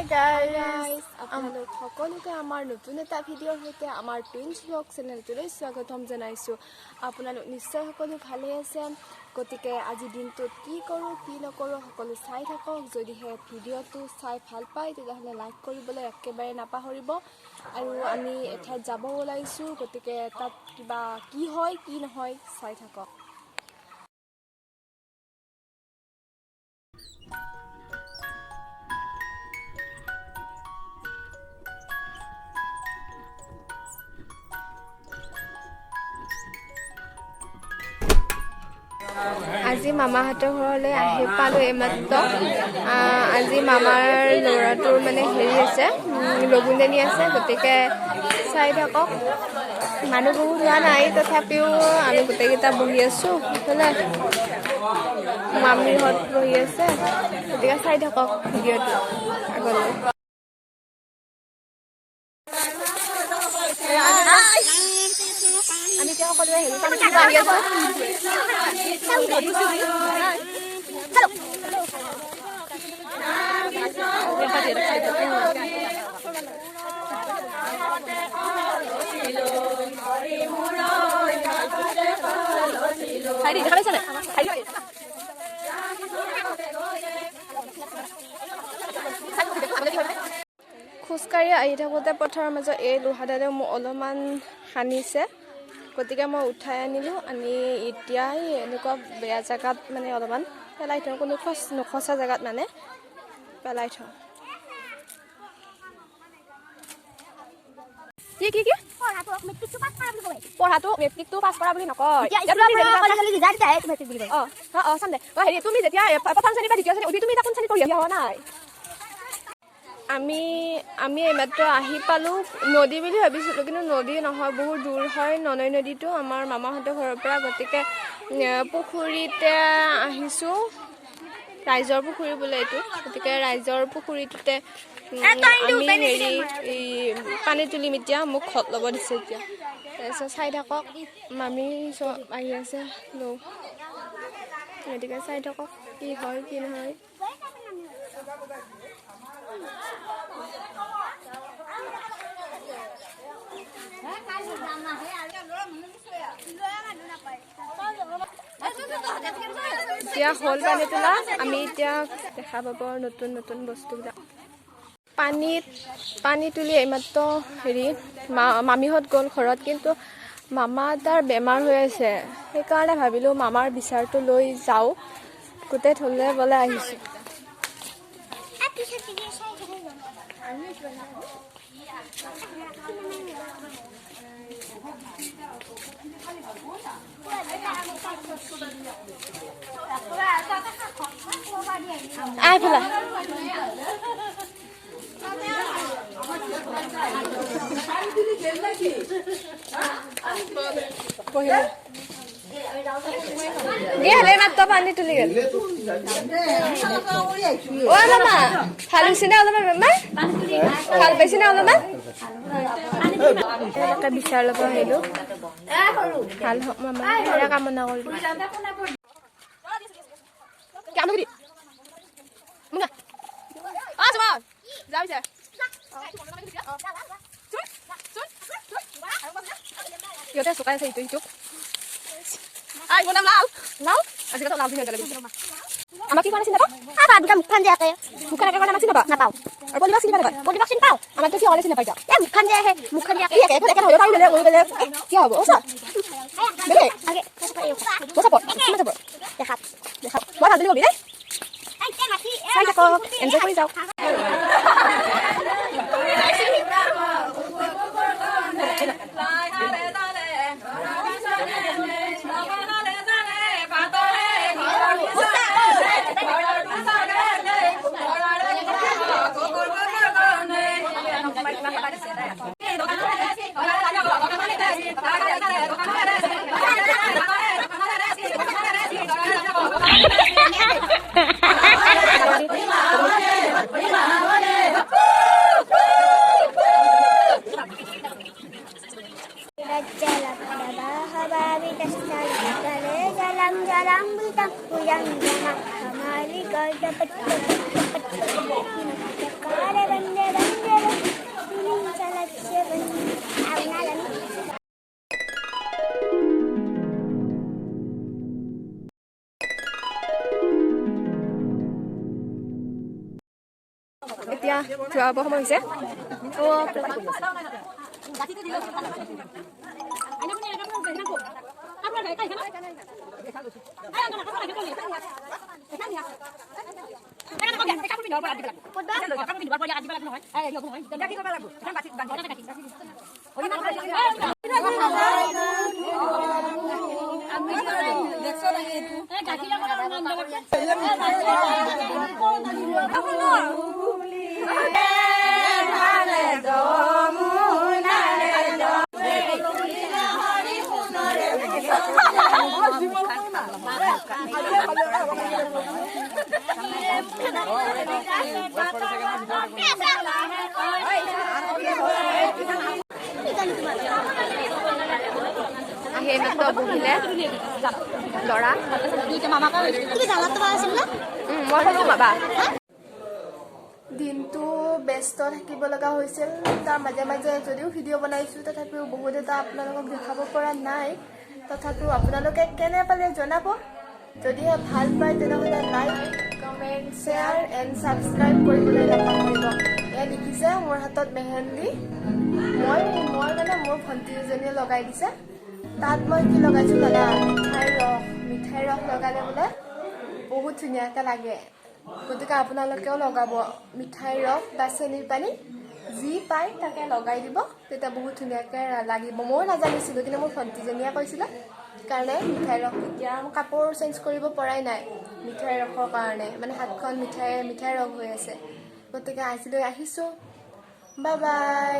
Hi guys, আপোনালোক সকলোকে আমাৰ নতুন এটা ভিডিঅ'ৰ সৈতে আমাৰ টুইনছ ব্লগ চেনেলটোলৈ স্বাগতম জনাইছোঁ। আপোনালোক নিশ্চয় সকলো ভালে আছে। গতিকে আজি দিনটোত কি কৰোঁ কি নকৰোঁ সকলো চাই থাকক। যদিহে ভিডিঅ'টো চাই ভাল পায় তেতিয়াহ'লে লাইক কৰিবলৈ একেবাৰে নাপাহৰিব। আৰু আমি এঠাইত যাব ওলাইছোঁ, গতিকে তাত কিবা কি হয় কি নহয় চাই থাকক। আজি মামাহঁতৰ ঘৰলৈ আহি পালোঁ এইমাত্ৰ। আজি মামাৰ ল'ৰাটোৰ মানে হেৰি আছে, লগুণদানী আছে, গতিকে চাই থাকক। মানুহ বহুত হোৱা নাই, তথাপিও আমি গোটেইকেইটা বহি আছোঁ। ইফালে মামীহঁত বহি আছে, গতিকে চাই থাকক ভিডিঅ'টো আগলৈ। আমি এতিয়া সকলোৱে হেৰি পানী আহি আছোঁ। খোজকাঢ়ি আহি থাকোঁতে পথাৰৰ মাজত এই লোহাডালে মোক অলপমান সানিছে, গতিকে মই উঠাই আনিলোঁ। আনি এতিয়া এনেকুৱা বেয়া জেগাত মানে অলপমান পেলাই থওঁ, কোনো নখচা জেগাত মানে পেলাই থওঁ। কি পঢ়াটো মেট্ৰিকটো পাছ কৰা বুলি নকয়। চাম দে হেৰি, তুমি যেতিয়া প্ৰথম শ্ৰেণী বা দ্বিতীয় শ্ৰেণী তুমি কোন শ্ৰেণীত পঢ়ি হোৱা নাই? আমি এইমাত্ৰ আহি পালোঁ। নদী বুলি ভাবিছিলোঁ, কিন্তু নদী নহয়, বহুত দূৰ হয় ননৈ নদীটো আমাৰ মামাহঁতৰ ঘৰৰ পৰা। গতিকে পুখুৰীতে আহিছোঁ, ৰাইজৰ পুখুৰী বোলে এইটো। গতিকে ৰাইজৰ পুখুৰীটোতে আমি হেৰি এই পানী তুলিম এতিয়া। মোক ঘৰত ল'ব দিছে এতিয়া। তাৰপিছত চাই থাকক, মামী চব আহি আছে লওঁ, গতিকে চাই থাকক কি হয় কি নহয়। এতিয়া হ'ল পানী তোলা, আমি এতিয়া দেখা পাব নতুন নতুন বস্তুবিলাক। পানী তুলি এইমাত্ৰ হেৰি মামীহঁত গ'ল ঘৰত, কিন্তু মামা তাৰ বেমাৰ হৈ আছে। সেইকাৰণে ভাবিলোঁ মামাৰ বিচাৰটো লৈ যাওঁ, গোটেই থলে বলে আহিছোঁ। মাত্ৰ পানী তুলি গ'ল। অ' মামা ভাল হৈছে নে অলপমান? বেমাৰ ভাল পাইছে নে অলপমান? এনেকৈ বিচাৰ ল'ব আহিলোঁ, ভাল হওক মামা, সেয়া কামনা কৰিলোঁ। সিহঁতে চকাই আছে ইটো সিটোক। আমাক কি কোৱা নাছিল মুখখন যে মুখখন একে কৰা নাছিল নাপাওঁ। আৰু পলিবাক চিনি পাওঁ, পলিবাক চিনি পাওঁ। আমাৰতো কি হ'লে চিনি নাপাই যাওঁ। মুখখন যে আহে, মুখখন যে কি হ'ব? মই ভাল বুলি দেই, চাই থাকক, এনজয় কৰি যাওক। jalan bintang yang hamaali kau dapat এতিয়া যোৱা হ'ব সময় হৈছে আহি মাত্ৰ বহিলে ল'ৰা মই ভাবোঁ বাবা দিনটো ব্যস্ত থাকিব লগা হৈছিল তাৰ মাজে মাজে যদিও ভিডিঅ' বনাইছোঁ তথাপিও বহুত এটা আপোনালোকক দেখাব পৰা নাই তথাপিও আপোনালোকে কেনে পালে জনাব যদিহে ভাল পায় তেনেহ'লে like comment share and subscribe কৰিবলৈ নাপাহৰিব এয়া দেখিছে মোৰ হাতত মেহেন্দি মই মানে মোৰ ভণ্টি এজনীয়ে লগাই দিছে তাত মই কি লগাইছোঁ দাদা মিঠাই ৰস লগালে বোলে বহুত ধুনীয়াকৈ লাগে গতিকে আপোনালোকেও লগাব মিঠাই ৰস বা চেনিৰ পানী যি পায় তাকে লগাই দিব তেতিয়া বহুত ধুনীয়াকৈ লাগিব ময়ো নাজানিছিলোঁ কিন্তু মোৰ ভণ্টিজনীয়ে কৈছিলে কাৰণে মিঠাই ৰস এতিয়া মই কাপোৰ চেঞ্জ কৰিব পৰাই নাই মিঠাই ৰসৰ কাৰণে মানে হাতখন মিঠাই ৰস হৈ আছে গতিকে আজিলৈ আহিছোঁ বাই বাই